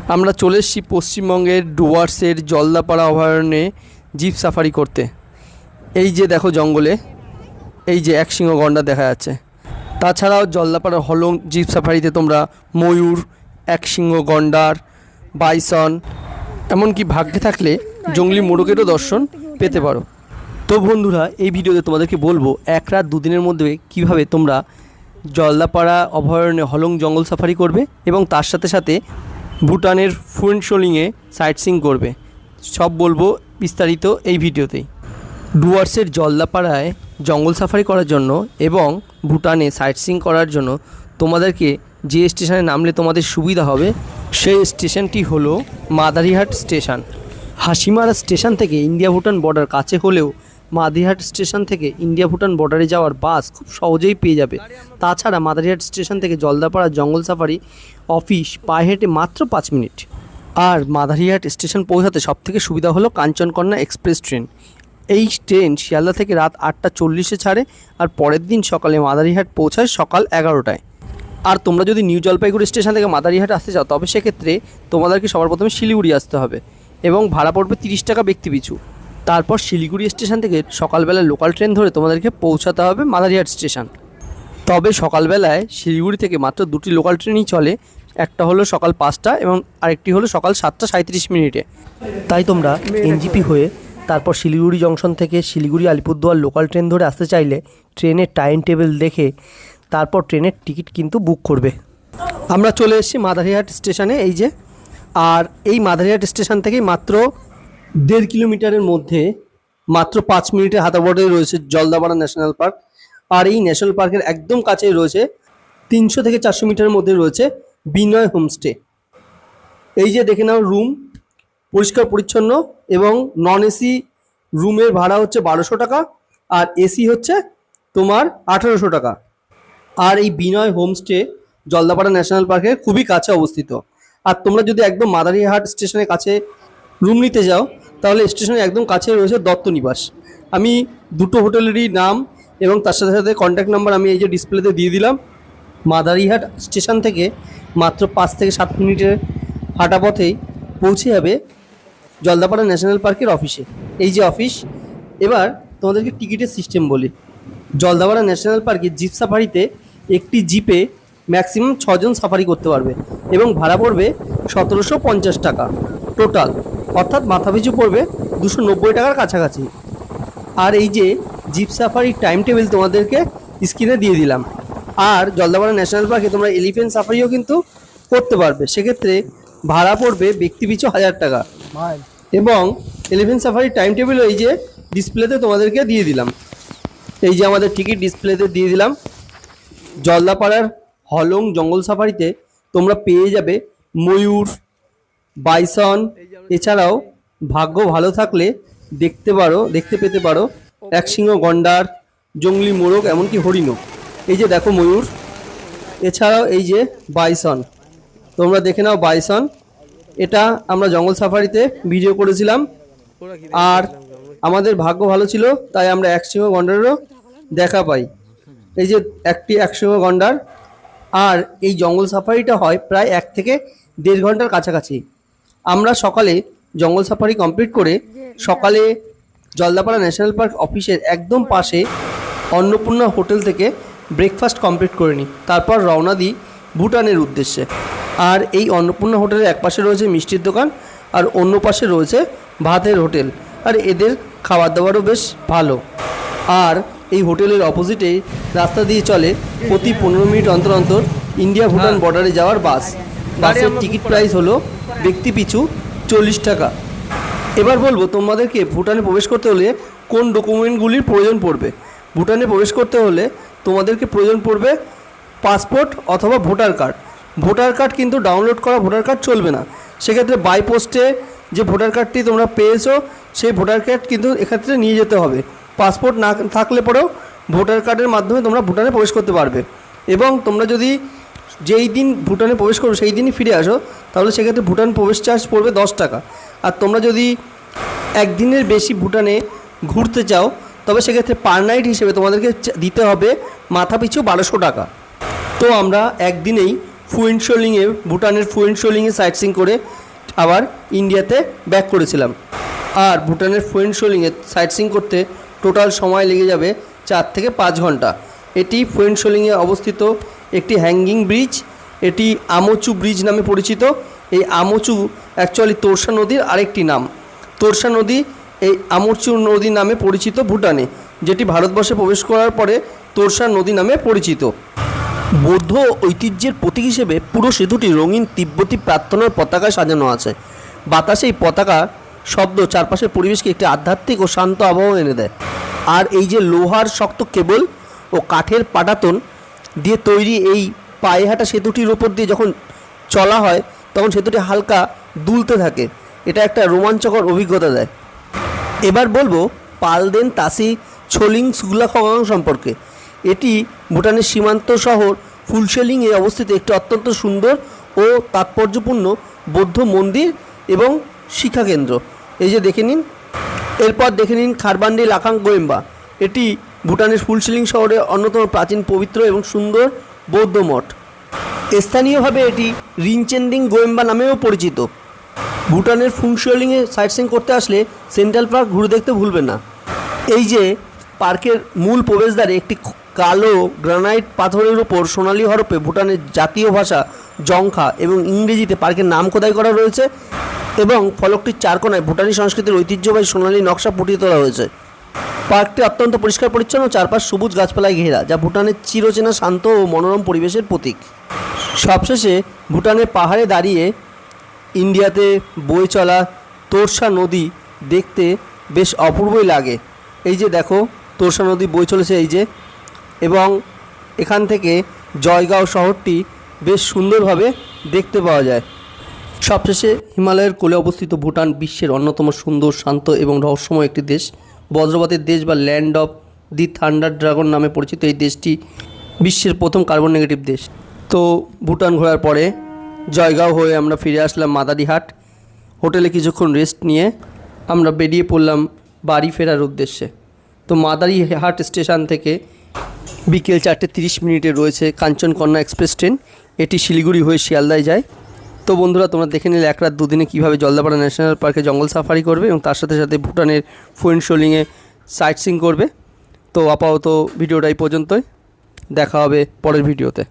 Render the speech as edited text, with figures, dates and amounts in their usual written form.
আমরা চলে এসেছি পশ্চিমবঙ্গের ডুয়ার্সের জলদাপাড়া অভয়ারণ্যে জিপ সাফারি করতে। এই যে দেখো জঙ্গলে এই যে একশৃঙ্গ গন্ডার দেখা যাচ্ছে। তাছাড়াও জলদাপাড়ার হলং জিপ সাফারিতে তোমরা ময়ূর, একশৃঙ্গ গন্ডার, বাইসন, এমনকি ভাগ্যে থাকলে জঙ্গলি মোরগেরও দর্শন পেতে পারো। তো বন্ধুরা, এই ভিডিওতে তোমাদেরকে বলবো 1 রাত 2 দিনের মধ্যে কিভাবে তোমরা জলদাপাড়া অভয়ারণ্যে হলং জঙ্গল সাফারি করবে এবং তার সাথে সাথে ভুটানের ফুয়েনশোলিংয়ে সাইট সিইং করবে। সব বলবো বিস্তারিত এই ভিডিওতেই। ডুয়ার্সের জলদাপাড়ায় জঙ্গল সাফারি করার জন্য এবং ভুটানে সাইট সিইং করার জন্য তোমাদেরকে যে স্টেশনে নামলে তোমাদের সুবিধা হবে সেই স্টেশনটি হলো মাদারিহাট স্টেশন। হাসিমারা স্টেশন থেকে ইন্ডিয়া ভুটান বর্ডার কাছে হলেও মাদারিহাট স্টেশন থেকে ইন্ডিয়া ভুটান বর্ডারে যাওয়ার বাস খুব সহজেই পেয়ে যাবে। তাছাড়া মাদারিহাট স্টেশন থেকে জলদাপাড়া জঙ্গল সাফারি অফিস পায়ে হেঁটে মাত্র 5 মিনিট। আর মাদারিহাট স্টেশন পৌঁছাতে সবথেকে সুবিধা হলো কাঞ্চনকন্যা এক্সপ্রেস ট্রেন। এই ট্রেন শিয়ালদা থেকে রাত 8:40-এ ছাড়ে আর পরের দিন সকালে মাদারিহাট পৌঁছায় সকাল 11টায়। আর তোমরা যদি নিউ জলপাইগুড়ি স্টেশন থেকে মাদারিহাট আসতে চাও তবে সেক্ষেত্রে তোমাদেরকে সবার প্রথমে শিলিগুড়ি আসতে হবে এবং ভাড়া পড়বে 30 টাকা ব্যক্তি পিছু। তারপর শিলিগুড়ি স্টেশন থেকে সকালবেলা লোকাল ট্রেন ধরে তোমাদেরকে পৌঁছাতে হবে মাদারিহাট স্টেশন। তবে সকালবেলায় শিলিগুড়ি থেকে মাত্র 2টি লোকাল ট্রেনই চলে, একটা হলো সকাল 5টা এবং আরেকটি হলো সকাল 7:37। তাই তোমরা এনজিপি হয়ে তারপর শিলিগুড়ি জংশন থেকে শিলিগুড়ি আলিপুরদুয়ার লোকাল ট্রেন ধরে আসতে চাইলে ট্রেনের টাইম টেবিল দেখে তারপর ট্রেনের টিকিট কিন্তু বুক করবে। আমরা চলে এসেছি মাদারিহাট স্টেশনে। এই যে, আর এই মাদারিহাট স্টেশন থেকে মাত্র 1.5 কিলোমিটারের মধ্যে মাত্র 5 মিনিটের হাঁটাপথে রয়েছে জলদাপাড়া ন্যাশনাল পার্ক। আর এই ন্যাশনাল পার্কের একদম কাছেই রয়েছে 300 থেকে 400 মিটারের মধ্যে রয়েছে বিনয় হোমস্টে। এই যে দেখে নাও, রুম পরিষ্কার পরিচ্ছন্ন এবং নন এসি রুমের ভাড়া হচ্ছে 1200 টাকা আর এসি হচ্ছে তোমার 1800 টাকা। আর এই বিনয় হোমস্টে জলদাপাড়া ন্যাশনাল পার্কের খুবই কাছে অবস্থিত। আর তোমরা যদি একদম মাদারিহাট স্টেশনের কাছে রুম নিতে যাও তাহলে স্টেশনের একদম কাছে রয়েছে দত্ত নিবাস। আমি দুটো হোটেলেরই নাম এবং তার সাথে সাথে কন্ট্যাক্ট নাম্বার আমি এই যে ডিসপ্লেতে দিয়ে দিলাম। মাদারিহাট স্টেশন থেকে মাত্র 5 থেকে 7 মিনিটের হাঁটা পথেই পৌঁছে যাবে জলদাপাড়া ন্যাশনাল পার্কের অফিসে। এই যে অফিস। এবার তোমাদেরকে টিকিটের সিস্টেম বলি। জলদাপাড়া ন্যাশনাল পার্কে জিপ সাফারিতে একটি জিপে ম্যাক্সিমাম 6 জন সাফারি করতে পারবে এবং ভাড়া পড়বে 1750 টাকা টোটাল, অর্থাৎ মাথাপিছু পড়বে 290 টাকার কাছাকাছি। আর এই যে জিপ সাফারির টাইম টেবিল তোমাদেরকে স্ক্রিনে দিয়ে দিলাম। আর জলদাপাড়া ন্যাশনাল পার্কে তোমরা এলিফ্যান্ট সাফারিও কিন্তু করতে পারবে, সেক্ষেত্রে ভাড়া পড়বে ব্যক্তি পিছু 1000 টাকা। এবং এলিফ্যান্ট সাফারির টাইম টেবিলও এই যে ডিসপ্লেতে তোমাদেরকে দিয়ে দিলাম। এই যে আমাদের টিকিট ডিসপ্লেতে দিয়ে দিলাম। জলদাপাড়ার হলং জঙ্গল সাফারিতে তোমরা পেয়ে যাবে ময়ূর, বাইসন, এছাড়াও ভাগ্য ভালো থাকলে দেখতে পেতে পারো একশৃঙ্গ গন্ডার, জঙ্গলি মোরগ, এমনকি হরিণও। এই যে দেখো ময়ূর, এছাড়াও এই যে বাইসন, তোমরা দেখে নাও বাইসন। এটা আমরা জঙ্গল সাফারিতে ভিডিও করেছিলাম আর আমাদের ভাগ্য ভালো ছিল তাই আমরা একশৃঙ্গ গন্ডারেরও দেখা পাই। এই যে একটি একশৃঙ্গ গন্ডার। আর এই জঙ্গল সাফারিটা হয় প্রায় 1 থেকে 1.5 ঘন্টার কাছাকাছি। আমরা সকালে জঙ্গল সাফারি কমপ্লিট করে সকালে জলদাপাড়া ন্যাশনাল পার্ক অফিসের একদম পাশে অন্নপূর্ণা হোটেল থেকে ব্রেকফাস্ট কমপ্লিট করে নিই, তারপর রওনা দিই ভুটানের উদ্দেশ্যে। আর এই অন্নপূর্ণা হোটেলের এক পাশে রয়েছে মিষ্টির দোকান আর অন্য পাশে রয়েছে ভাতের হোটেল। আর এদের খাবার দাবারও বেশ ভালো। আর এই হোটেলের অপোজিটেই রাস্তা দিয়ে চলে প্রতি 15 মিনিট অন্তর অন্তর ইন্ডিয়া ভুটান বর্ডারে যাওয়ার বাস। বাসের টিকিট প্রাইস হলো ব্যক্তি পিছু 40 টাকা। এবার বলবো তোমাদেরকে ভুটানে প্রবেশ করতে হলে কোন ডকুমেন্টগুলির প্রয়োজন পড়বে। ভুটানে প্রবেশ করতে হলে তোমাদেরকে প্রয়োজন পড়বে পাসপোর্ট অথবা ভোটার কার্ড। ভোটার কার্ড কিন্তু ডাউনলোড করা ভোটার কার্ড চলবে না, সেক্ষেত্রে বাই পোস্টে যে ভোটার কার্ডটি তোমরা পেয়েছো সেই ভোটার কার্ড কিন্তু এক্ষেত্রে নিয়ে যেতে হবে। পাসপোর্ট না থাকলে পরেও ভোটার কার্ডের মাধ্যমে তোমরা ভুটানে প্রবেশ করতে পারবে। এবং তোমরা যদি যেই দিন ভুটানে প্রবেশ করো সেই দিনই ফিরে আসো তাহলে সেক্ষেত্রে ভুটান প্রবেশ চার্জ পড়বে 10 টাকা। আর তোমরা যদি একদিনের বেশি ভুটানে ঘুরতে চাও তবে সেক্ষেত্রে পার নাইট হিসেবে তোমাদেরকে দিতে হবে মাথা পিছু 1200 টাকা। তো আমরা একদিনেই ফুয়েনশোলিংয়ে, ভুটানের ফুয়েনশোলিংয়ে সাইট সিইং করে আবার ইন্ডিয়াতে ব্যাক করেছিলাম। আর ভুটানের ফুয়েনশোলিংয়ে সাইট সিইং করতে টোটাল সময় লেগে যাবে 4 থেকে 5 ঘন্টা। এটি ফুয়েনশোলিংয়ে অবস্থিত একটি হ্যাঙ্গিং ব্রিজ। এটি আমোচু ব্রিজ নামে পরিচিত। এই আমোচু অ্যাকচুয়ালি তোরসা নদীর আরেকটি নাম। তোরসা নদী এই আমোচু নদী নামে পরিচিত ভুটানে, যেটি ভারতবর্ষে প্রবেশ করার পরে তোরসা নদী নামে পরিচিত। বৌদ্ধ ঐতিহ্যের প্রতীক হিসেবে পুরো সেতুটি রঙিন তিব্বতী প্রার্থনার পতাকায় সাজানো আছে। বাতাসে এই পতাকা শব্দ চারপাশের পরিবেশকে একটি আধ্যাত্মিক ও শান্ত আবহাওয়া এনে দেয়। আর এই যে লোহার শক্ত কেবল ও কাঠের পাটাতন দিয়ে তৈরি এই পায়ে হাঁটা সেতুটির উপর দিয়ে যখন চলা হয় তখন সেতুটি হালকা দুলতে থাকে। এটা একটা রোমাঞ্চকর অভিজ্ঞতা দেয়। এবার বলবো পালদেন তাসি ছোলিং সুগলাখগাং সম্পর্কে। এটি ভুটানের সীমান্ত শহর ফুলশোলিংয়ে অবস্থিত একটি অত্যন্ত সুন্দর ও তাৎপর্যপূর্ণ বৌদ্ধ মন্দির এবং শিক্ষাকেন্দ্র। এই যে দেখে নিন। এরপর দেখে নিন খারবান্ডি লাখাং গোয়েম্বা। এটি ভুটানের ফুলশোলিং শহরের অন্যতম প্রাচীন, পবিত্র এবং সুন্দর বৌদ্ধ মঠ। স্থানীয়ভাবে এটি রিনচেনদিং গোয়েম্বা নামেও পরিচিত। ভুটানের ফুলশোলিংয়ে সাইট সিইং করতে আসলে সেন্ট্রাল পার্ক ঘুরে দেখতে ভুলবেন না। এই যে পার্কের মূল প্রবেশদ্বারে একটি কালো গ্রানাইট পাথরের উপর সোনালী হরফে ভুটানের জাতীয় ভাষা জংখা এবং ইংরেজিতে পার্কের নাম খোদাই করা রয়েছে এবং ফলকটির চারকোনায় ভুটানি সংস্কৃতির ঐতিহ্যবাহী সোনালী নকশা ফুটিয়ে তোলা হয়েছে। পার্কটি অত্যন্ত পরিষ্কার পরিচ্ছন্ন, চারপাশ সবুজ গাছপালায় ঘেরা, যা ভুটানের চিরচেনা শান্ত ও মনোরম পরিবেশের প্রতীক। সবশেষে ভুটানের পাহাড়ে দাঁড়িয়ে ইন্ডিয়াতে বয়ে চলা তোরসা নদী দেখতে বেশ অপূর্বই লাগে। এই যে দেখো তোরসা নদী বয়ে চলেছে এই যে, এবং এখান থেকে জয়গাঁও শহরটি বেশ সুন্দরভাবে দেখতে পাওয়া যায়। সবশেষে হিমালয়ের কোলে অবস্থিত ভুটান বিশ্বের অন্যতম সুন্দর, শান্ত এবং রহস্যময় একটি দেশ। বজ্রপাতের দেশ বা land of the thunder dragon নামে পরিচিত এই দেশটি বিশ্বের প্রথম কার্বন নেগেটিভ দেশ। তো ভুটান ঘোরার পরে জয়গাঁও হয়ে আমরা ফিরে আসলাম মাদারিহাট। হোটেলে কিছুক্ষণ রেস্ট নিয়ে আমরা বেরিয়ে পড়লাম বাড়ি ফেরার উদ্দেশ্যে। তো মাদারিহাট স্টেশন থেকে বিকেল 4:30 রয়েছে কাঞ্চনকন্যা এক্সপ্রেস ট্রেন। এটি শিলিগুড়ি হয়ে শিয়ালদায় যায়। তো বন্ধুরা, তোমরা দেখে নিলে 1 রাত 2 দিনে কীভাবে জলদাপাড়া ন্যাশনাল পার্কে জঙ্গল সাফারি করবে এবং তার সাথে সাথে ভুটানের ফুয়েনশোলিংয়ে সাইট সিইং করবে। তো আপাতত ভিডিওটা এই পর্যন্তই, দেখা হবে পরের ভিডিওতে।